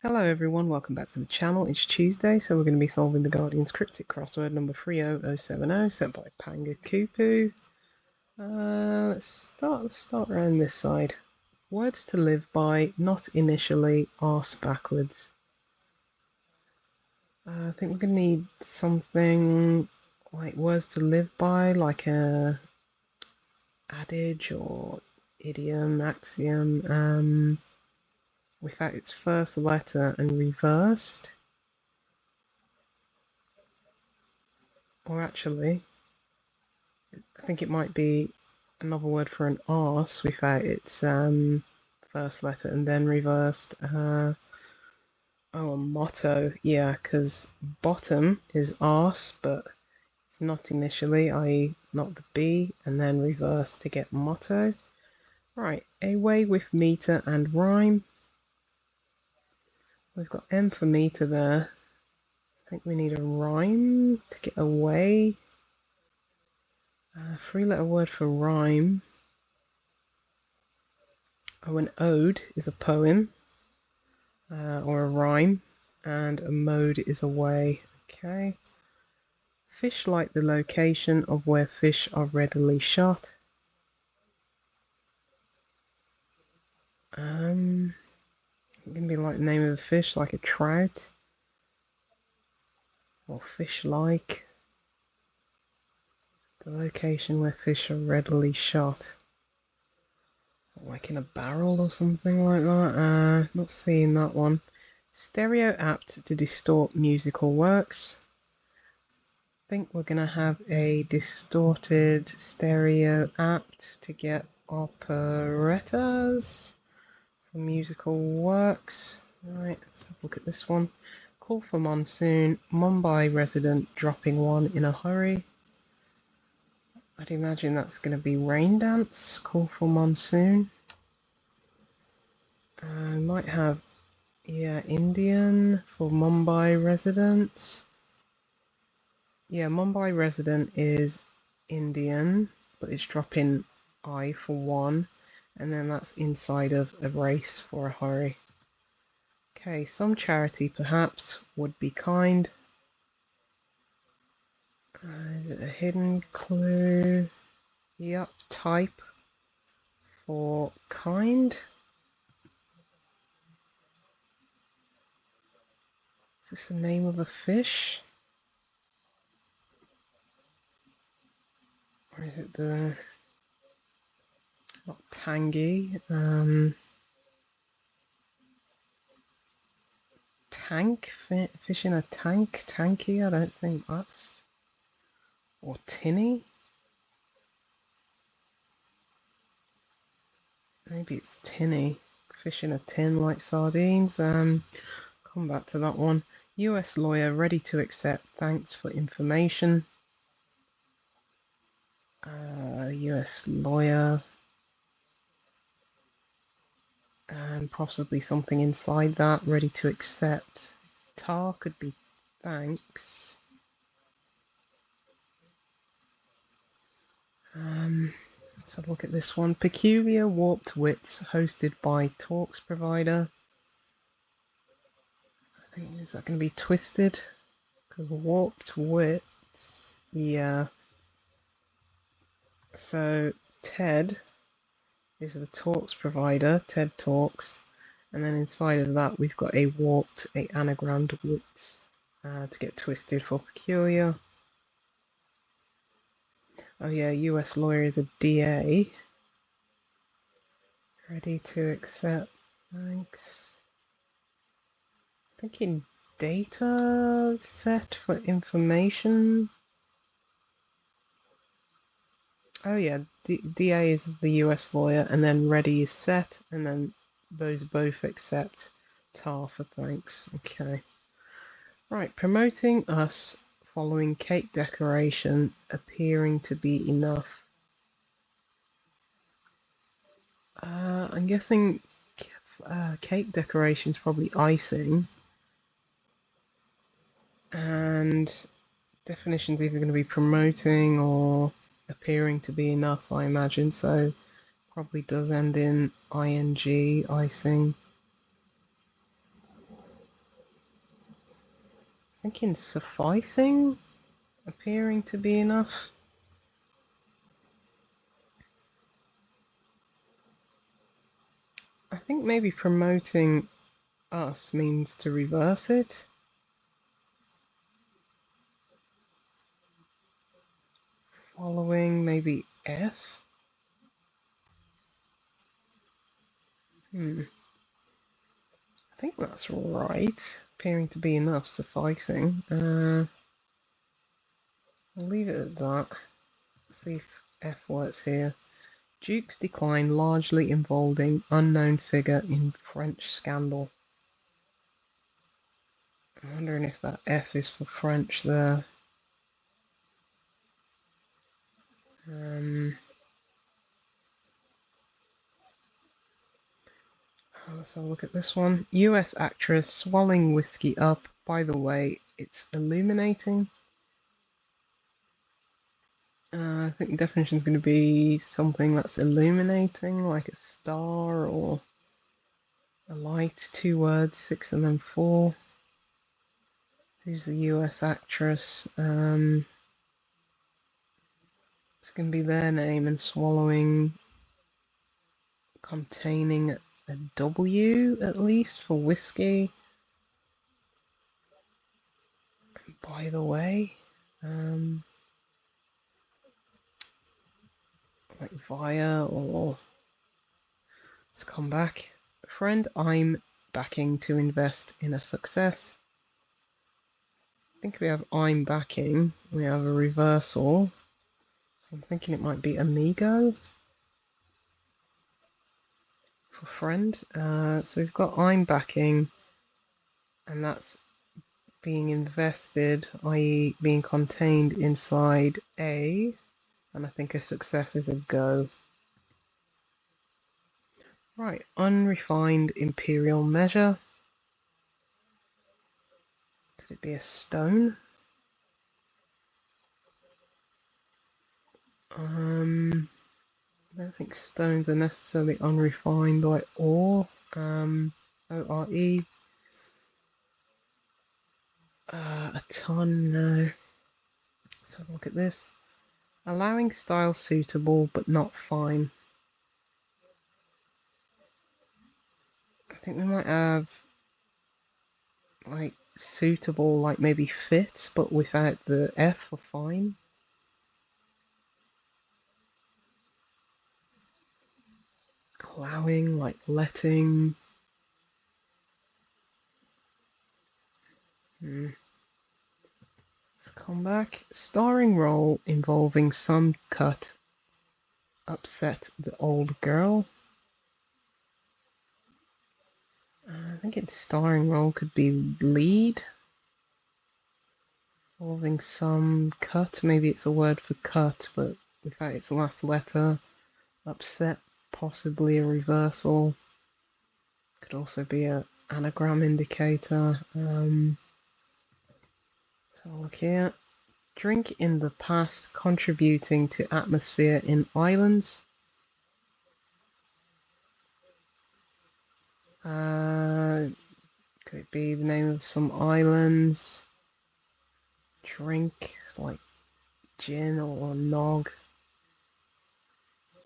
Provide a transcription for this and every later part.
Hello everyone, welcome back to the channel. It's Tuesday, so we're going to be solving the Guardian's Cryptic Crossword number 30070, sent by Panga Kupu. Let's start around this side. Words to live by, not initially, arse backwards. I think we're going to need something like words to live by, like a adage or idiom, axiom, without its first letter and reversed. Or actually, I think it might be another word for an arse without its first letter and then reversed. Oh, a motto. Yeah, because bottom is arse, but it's not initially, i.e. not the B, and then reversed to get motto. Right, away with meter and rhyme. We've got M for meter there. I think we need a rhyme to get away. Three-letter word for rhyme. Oh, an ode is a poem or a rhyme, and a mode is a way. Okay. Fish like the location of where fish are readily shot. It can be like the name of a fish, like a trout, or fish like the location where fish are readily shot. Like in a barrel or something like that. Not seeing that one. Stereo apt to distort musical works. I think we're going to have a distorted stereo apt to get operettas for musical works. Right, let's have a look at this one. Call for monsoon, Mumbai resident dropping one in a hurry. I'd imagine that's going to be rain dance, call for monsoon. Might have, yeah, Indian for Mumbai residents. Yeah, Mumbai resident is Indian, but it's dropping I for one, and then that's inside of a race for a hurry. Okay, some charity perhaps would be kind. Is it a hidden clue? Yup, type for kind. Is this the name of a fish? Or is it the... not tangy, tank? Fish in a tank? Tanky? I don't think that's... or tinny? Maybe it's tinny. Fish in a tin like sardines. Come back to that one. US lawyer ready to accept thanks for information. US lawyer. And possibly something inside that, ready to accept. Tar could be thanks. Let's have a look at this one. Peculiar Warped Wits, hosted by Talks provider. I think, is that going to be Twisted? Because Warped Wits, yeah. So TED is the Talks provider, TED Talks, and then inside of that we've got a warped, a anagrammed wits to get twisted for peculiar. Oh yeah, US lawyer is a DA. Ready to accept, thanks. Thinking data set for information. Oh yeah, DA is the US lawyer, and then ready is set, and then those both accept tar for thanks. Okay. Right, promoting us following cake decoration appearing to be enough. I'm guessing cake decoration is probably icing. And definition's either going to be promoting or appearing to be enough, I imagine. So probably does end in ing, icing. thinking sufficing, appearing to be enough. I think maybe promoting us means to reverse it. Following, maybe F. I think that's right. Appearing to be enough, sufficing. I'll leave it at that. See if F works here. Duke's decline largely involving unknown figure in French scandal. I'm wondering if that F is for French there. Let's have a look at this one. US actress swallowing whiskey up. By the way, it's illuminating. I think the definition is going to be something that's illuminating, like a star or a light. 2 words, 6 and then 4. Who's the US actress? It's going to be their name, and swallowing containing a W at least for whiskey. By the way, like via or let's come back. Friend, I'm backing to invest in a success. I think we have I'm backing. We have a reversal. So I'm thinking it might be amigo for friend. So we've got I'm backing, and that's being invested, i.e. being contained inside A, and I think a success is a go. Right, unrefined imperial measure. Could it be a stone? I don't think stones are necessarily unrefined like ore. O-R-E. A ton, no. Let's have a look at this. Allowing style suitable but not fine. I think we might have like suitable, like maybe fit, but without the F for fine. Allowing, like letting. Let's come back. Starring role involving some cut. Upset the old girl. I think its starring role could be lead. Involving some cut. Maybe it's a word for cut, but without its last letter. Upset, possibly a reversal. Could also be an anagram indicator. So look here. Drink in the past contributing to atmosphere in islands. Could it be the name of some islands? Drink, like gin or nog.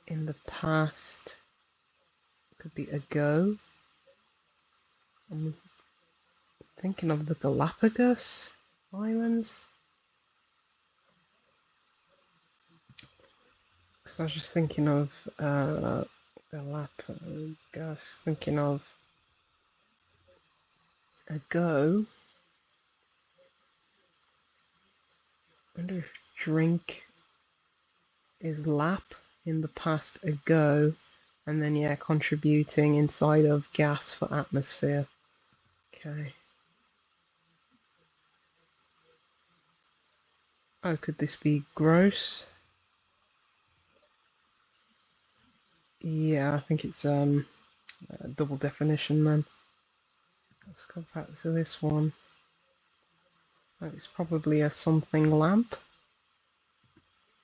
In the past. Could be a go. I'm thinking of the Galapagos Islands. Because I was just thinking of Galapagos, thinking of a go. I wonder if drink is lap, in the past a go, and then yeah, contributing inside of gas for atmosphere. Okay. Oh, could this be gross? Yeah, I think it's a double definition then. Let's go back to this one. It's probably a something lamp.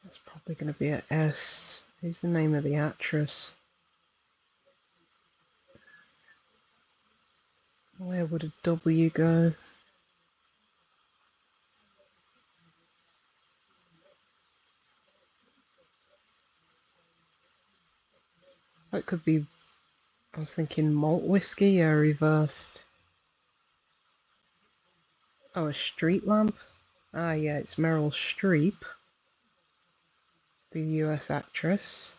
That's probably going to be a S. Who's the name of the actress? Where would a W go? Oh, it could be, I was thinking malt whiskey, yeah, reversed. Oh, a street lamp? Ah, yeah, it's Meryl Streep, the US actress.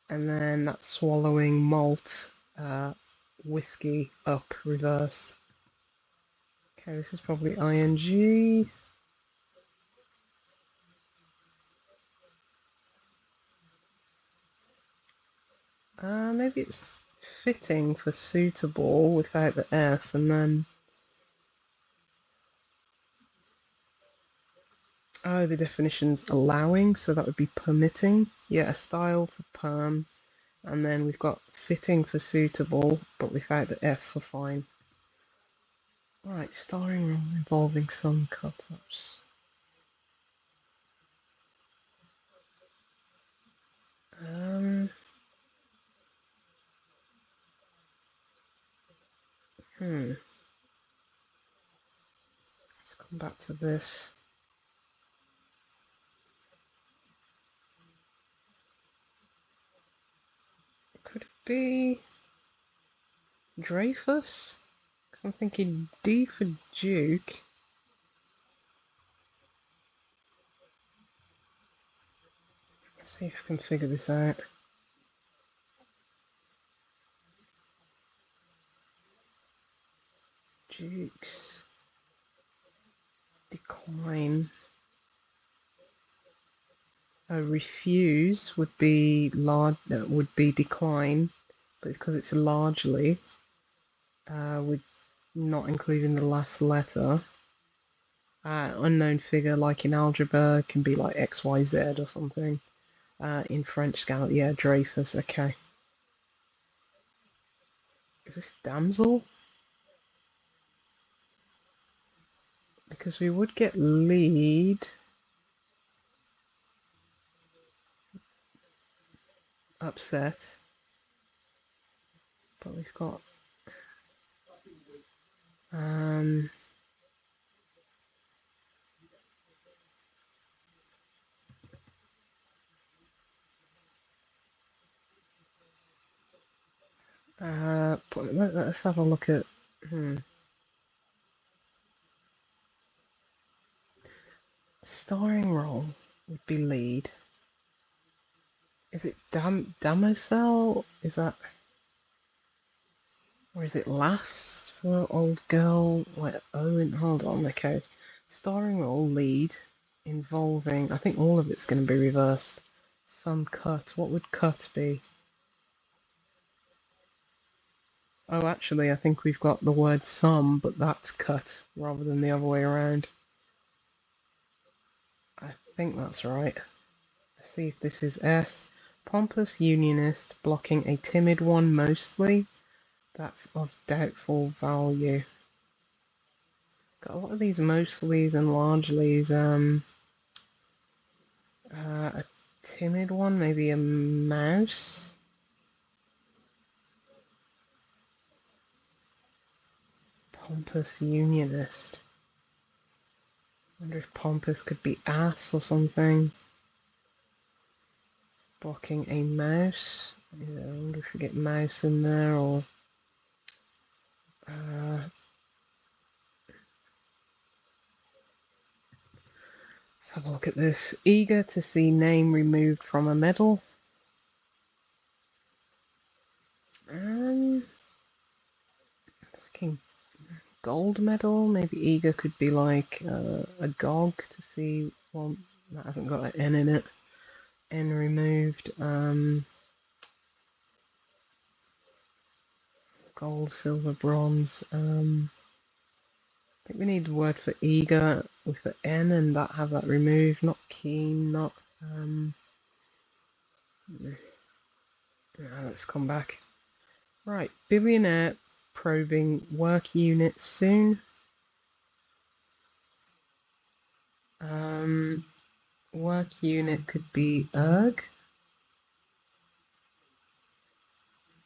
And then that's swallowing malt, whiskey up, reversed. Okay, this is probably ing. Maybe it's fitting for suitable without the F, and then... Oh, the definition's allowing, so that would be permitting. Yeah, a style for perm. And then we've got fitting for suitable, but without the F for fine. Right, starring role involving some cut-ups. Um, Let's come back to this. Could it be Dreyfus? Because I'm thinking D for Duke. Let's see if we can figure this out. Duke's decline. Refuse would be large. Would be decline, but because it's largely, with not including the last letter. Unknown figure, like in algebra, can be like XYZ or something. In French scale, yeah, Dreyfus. Okay. Is this damsel? Because we would get lead. Upset. But we've got let's have a look at starring role would be lead. Is it damosel? Is that, or is it lass for old girl? Wait, Owen, hold on, okay. Starring role lead involving, I think all of it's going to be reversed. Some cut. What would cut be? Oh, actually, I think we've got the word some, but that's cut rather than the other way around. I think that's right. Let's see if this is S. Pompous unionist blocking a timid one mostly. That's of doubtful value. Got a lot of these mostly's and largely's. A timid one, maybe a mouse. Pompous unionist. Wonder if pompous could be ass or something. Blocking a mouse. Yeah, I wonder if we get mouse in there or. Let's have a look at this. Eager to see name removed from a medal. Thinking gold medal. Maybe eager could be like a gog to see. Well, that hasn't got an N in it. N removed. Gold, silver, bronze. I think we need a word for eager with the N and that have that removed. Not keen. Not. Let's come back. Right, billionaire probing work unit soon. Work unit could be erg.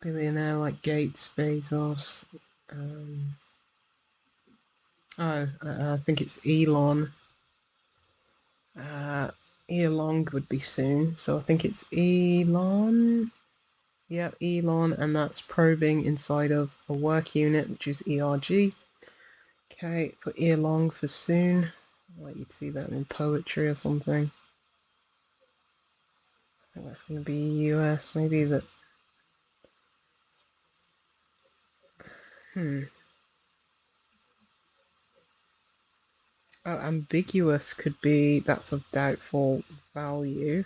Billionaire like Gates, Bezos. I think it's Elon. Elong would be soon, so I think it's Elon. Yep, Elon, and that's probing inside of a work unit, which is ERG. Okay, for Earlong for soon. Like you'd see that in poetry or something. I think that's going to be US, maybe that. Oh, ambiguous could be that's of doubtful value.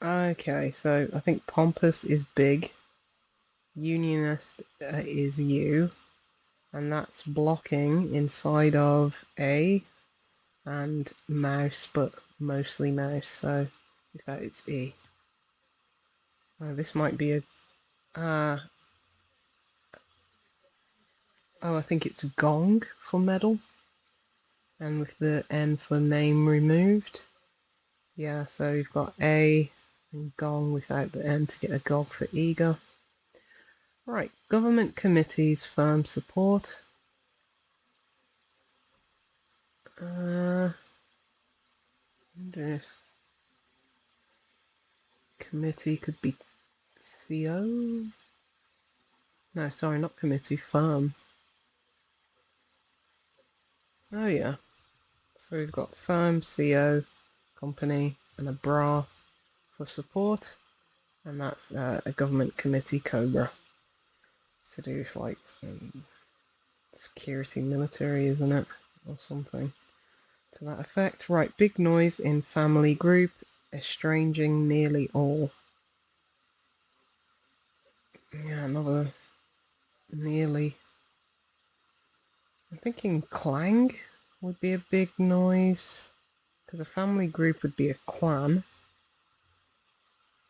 Okay, so I think pompous is big, unionist is U, and that's blocking inside of A and mouse, but mostly mouse, so in fact it's E. This might be a... oh, I think it's gong for medal, and with the N for name removed. Yeah, so you've got A and gong without the N to get a gog for eager. Right, government committees, firm support. I wonder if committee could be CO? No, sorry, not committee, firm. Oh yeah, so we've got firm, CO, company, and a bra for support, and that's a government committee, Cobra. To do with like security, military, isn't it? Or something to that effect. Right, big noise in family group, estranging nearly all. Yeah, another nearly. I'm thinking clang would be a big noise, because a family group would be a clan.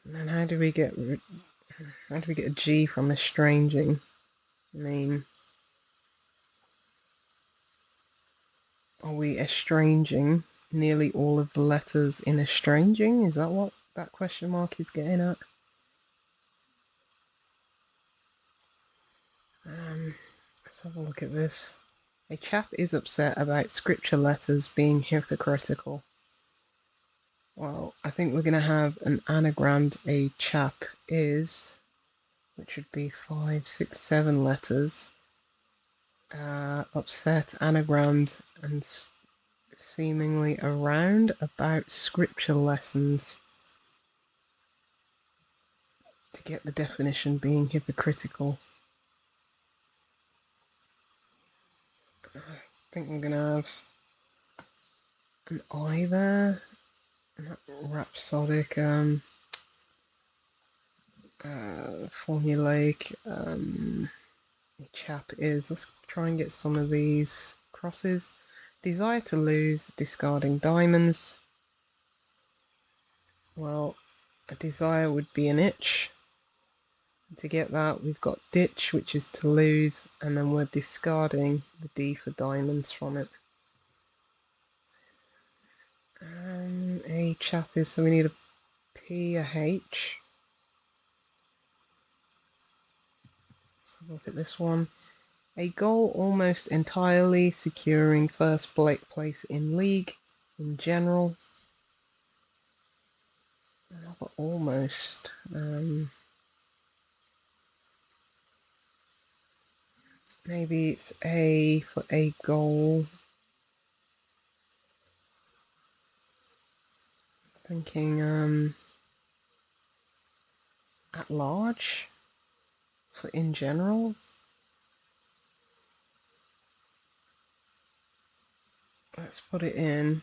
And then how do we get a G from estranging? I mean, are we estranging nearly all of the letters in estranging? Is that what that question mark is getting at? Let's have a look at this. A chap is upset about scripture letters being hypocritical. Well, I think we're going to have an anagrammed a chap is, which would be 5, 6, 7 letters. Upset, anagrammed, and seemingly around about scripture lessons to get the definition being hypocritical. I think we're going to have an I there. Rhapsodic, formulaic, a chap is. Let's try and get some of these crosses. Desire to lose, discarding diamonds. Well, a desire would be an itch. To get that, we've got ditch, which is to lose, and then we're discarding the D for diamonds from it. A chap is, so we need a P, a H. Let's look at this one. A goal almost entirely securing first place in league in general. But almost. Maybe it's A for a goal. Thinking at large for in general. Let's put it in,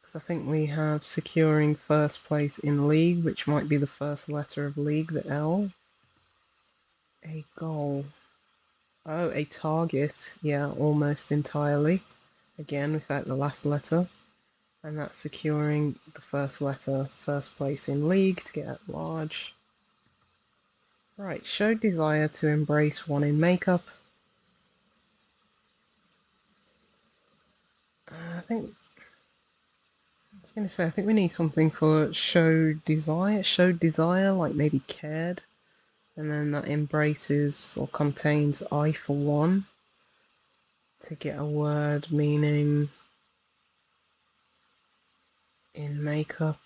because I think we have securing first place in league, which might be the first letter of league, the L. A goal. Oh, a target. Yeah, almost entirely. Again, without the last letter. And that's securing the first letter, first place in league to get at large. Right, show desire to embrace one in makeup. I think I was going to say, I think we need something for show desire. Showed desire, like maybe cared. And then that embraces or contains I for one to get a word meaning in makeup.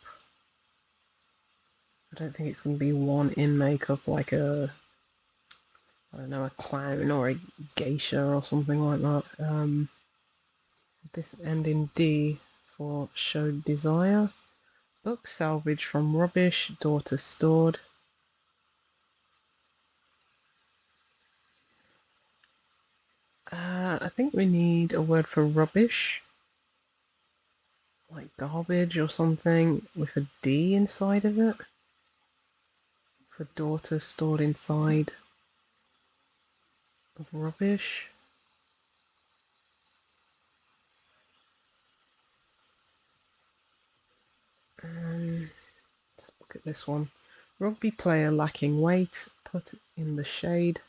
I don't think it's going to be one in makeup like I don't know, a clown or a geisha or something like that. This end in D for showed desire. Book salvage from rubbish, daughter stored. I think we need a word for rubbish, like garbage or something, with a D inside of it. For daughter stored inside of rubbish. Let's look at this one. Rugby player lacking weight, put in the shade.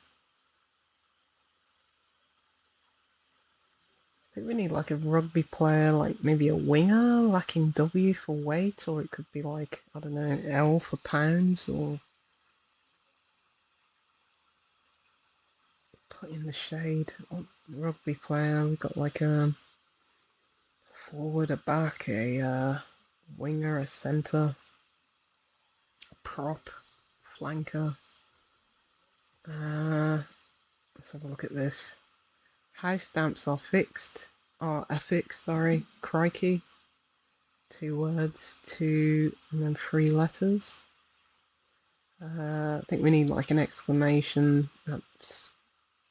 I think we need like a rugby player, like maybe a winger, lacking W for weight, or it could be like, I don't know, L for pounds, or put in the shade. Oh, rugby player, we've got like a forward, a back, a winger, a centre, a prop, flanker. Let's have a look at this. House stamps are fixed, are affixed, sorry, crikey. 2 words, 2 and then 3 letters. I think we need like an exclamation that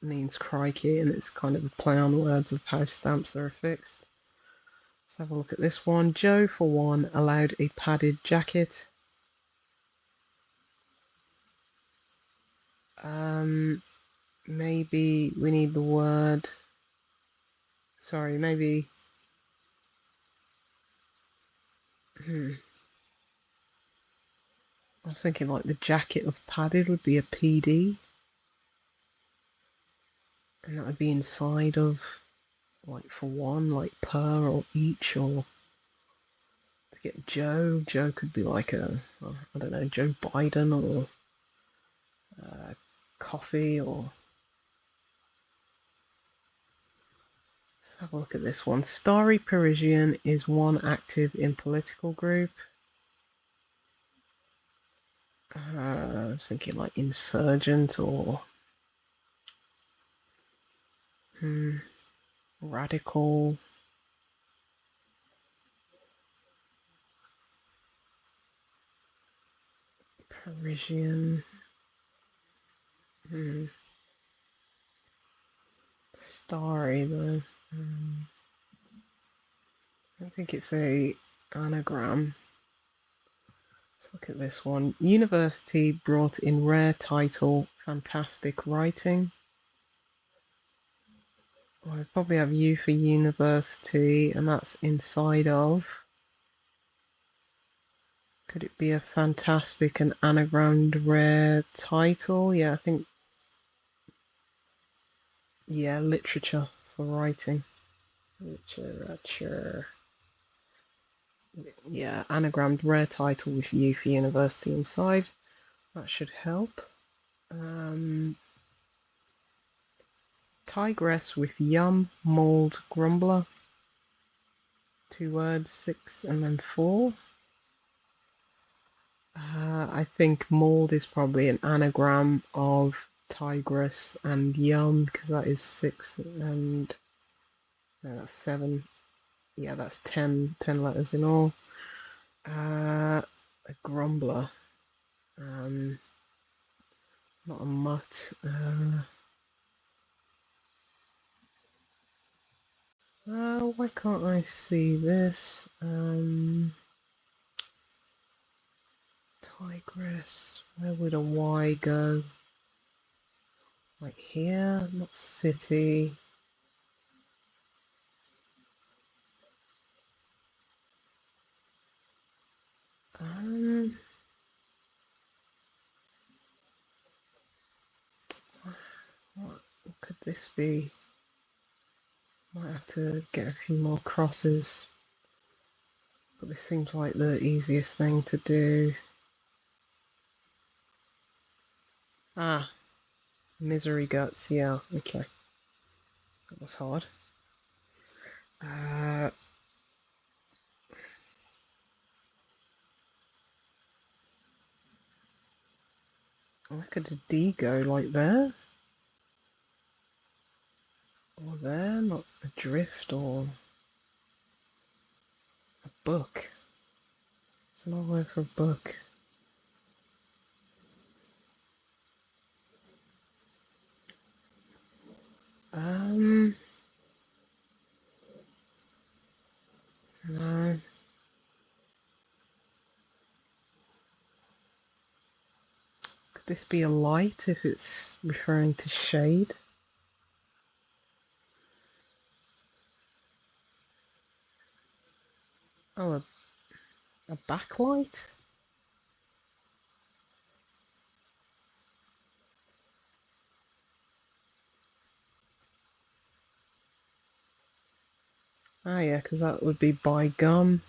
means crikey, and it's kind of a play on words of house stamps are affixed. Let's have a look at this one. Joe, for one, allowed a padded jacket. Maybe we need the word. Sorry, maybe. I was thinking like the jacket of padded would be a PD, and that would be inside of, like, for one, like per or each, or to get Joe. Joe could be like I don't know, Joe Biden or coffee, or let's have a look at this one. Starry Parisian is one active in political group. I was thinking like insurgent or radical. Parisian. Starry though. I don't think it's a anagram. Let's look at this one. University brought in rare title, fantastic writing. Well, I probably have U for university, and that's inside of. Could it be a fantastic and anagrammed rare title? Yeah, I think. Yeah, literature for writing. Literature. Yeah, anagrammed rare title with U for university inside. That should help. Tigress with yum, mould, grumbler. 2 words, 6 and then 4. I think mould is probably an anagram of tigress and yum, because that is 6 and no, that's 7. Yeah, that's 10 letters in all. A grumbler. Not a mutt. Why can't I see this? Tigress. Where would a Y go? Like here, not city. What could this be? Might have to get a few more crosses. But this seems like the easiest thing to do. Ah, misery guts, yeah, okay. That was hard. Where could a D go? Like there? Or there? Not adrift or a book. It's another word for a book. No. Could this be a light if it's referring to shade? Oh, a backlight? Ah, yeah, because that would be by gum.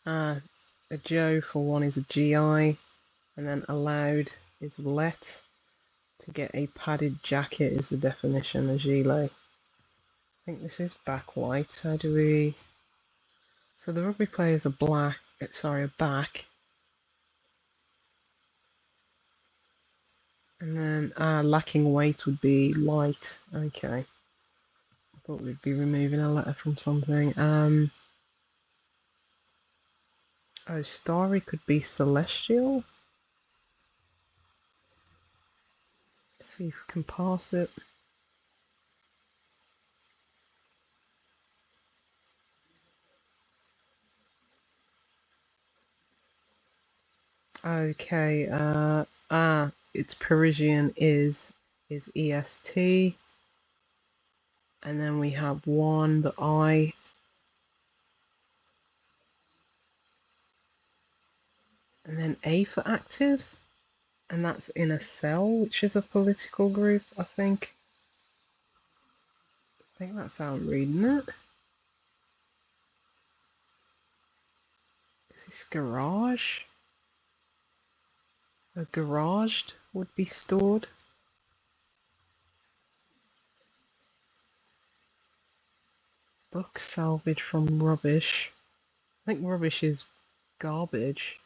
Ah, a Joe for one is a GI, and then allowed is let. To get a padded jacket is the definition, a gilet. I think this is backlight. How do we... So the rugby players are black, sorry, are back. And then, lacking weight would be light. Okay. I thought we'd be removing a letter from something. Oh, starry could be celestial. Let's see if we can pass it. Okay, it's Parisian is EST. And then we have one, the I. And then A for active. And that's in a cell, which is a political group, I think. I think that's how I'm reading it. Is this garage? A garaged would be stored. Book salvage from rubbish. I think rubbish is garbage.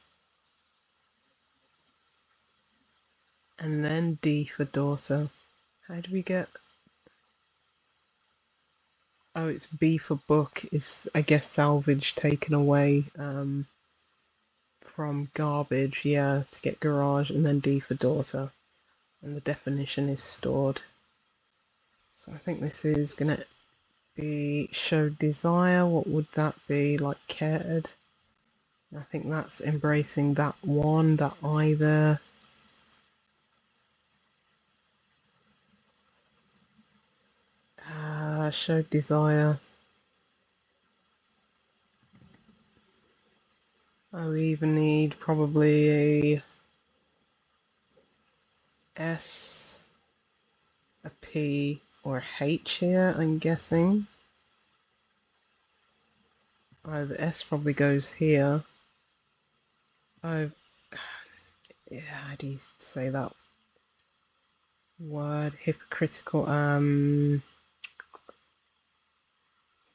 And then D for daughter. How do we get... Oh, it's B for book. Is, I guess, salvage taken away from garbage, yeah, to get garage. And then D for daughter. And the definition is stored. So I think this is going to be show desire. What would that be? Like cared? I think that's embracing that one, that I there. Show desire. Oh, we even need probably a S, a P, or a H here, I'm guessing. Oh, the S probably goes here. Oh, yeah, how do you say that word? Hypocritical,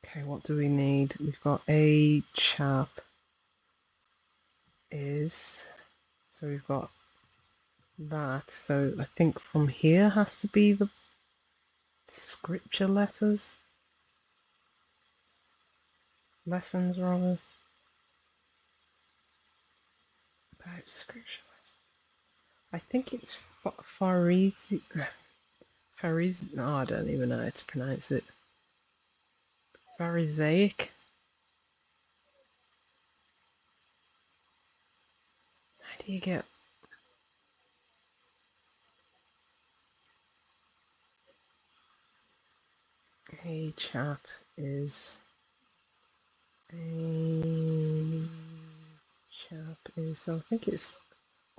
okay, what do we need? We've got a chap is, so we've got that, so I think from here has to be the scripture letters? Lessons, rather. About scripture letters. I think it's Farisi... Farisi... No, I don't even know how to pronounce it. Pharisaic? How do you get... A chap is... A chap is... So I think it's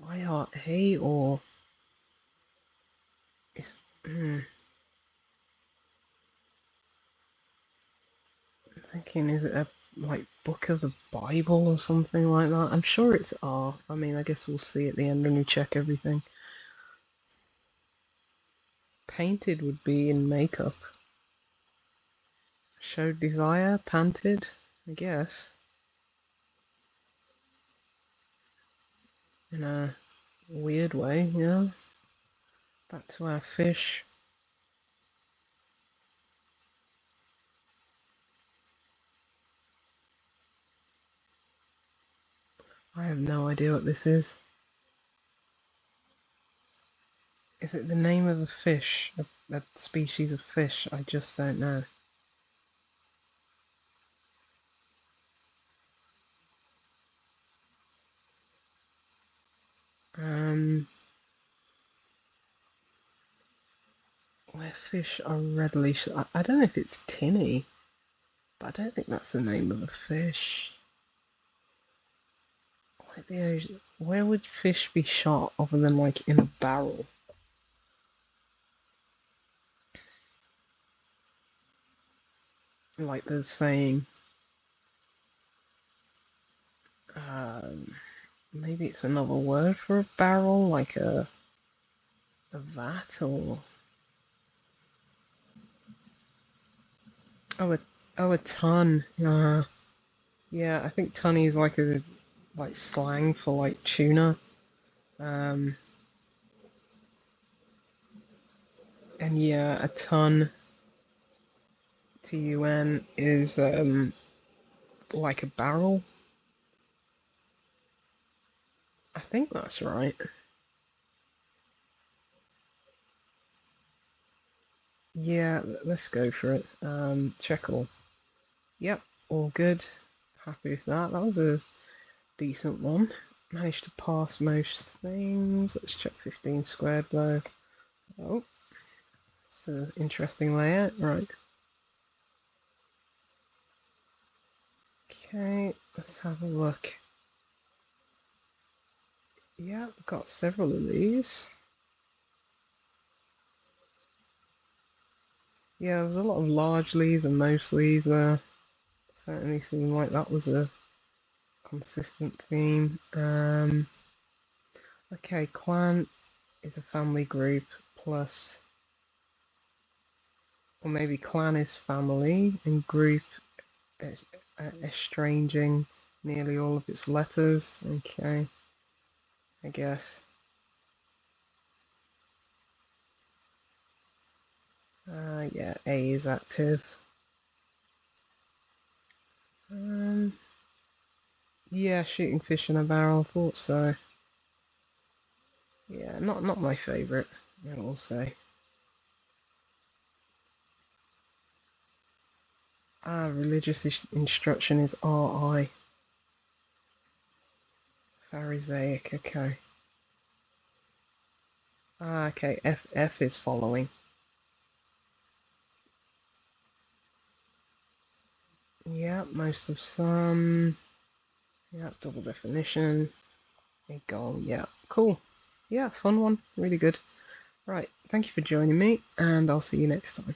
IRA or... It's... I'm thinking, is it a like book of the Bible or something like that? I'm sure it's R. I mean, I guess we'll see at the end when we check everything. Painted would be in makeup. Showed desire, panted, I guess. In a weird way, yeah. Back to our fish. I have no idea what this is. Is it the name of a fish? A species of fish? I just don't know. Um, where fish are readily... I don't know if it's tinny, but I don't think that's the name of a fish. Where would fish be shot other than like in a barrel? Like the saying, um, maybe it's another word for a barrel, like a vat or oh a oh a ton. Yeah, I think tunny is like a like slang for like tuna. Um, and yeah, a ton TUN is like a barrel. I think that's right. Yeah, let's go for it. Check all. Yep, all good. Happy with that. That was a decent one. Managed to pass most things. Let's check 15 squared though. Oh, it's an interesting layout. Right. Okay, let's have a look. Yeah, got several of these. Yeah, there was a lot of large leaves and most leaves there. Certainly seemed like that was a consistent theme. Okay, clan is a family group plus, or maybe clan is family and group is estranging nearly all of its letters. Okay, I guess. Yeah, A is active. Um, yeah, shooting fish in a barrel. Thought so. Yeah, not my favourite, I will say. Religious instruction is RI. Pharisaic, okay. Okay, F is following. Yeah, most of some. Yeah, double definition. A goal, yeah. Cool. Yeah, fun one. Really good. Right, thank you for joining me, and I'll see you next time.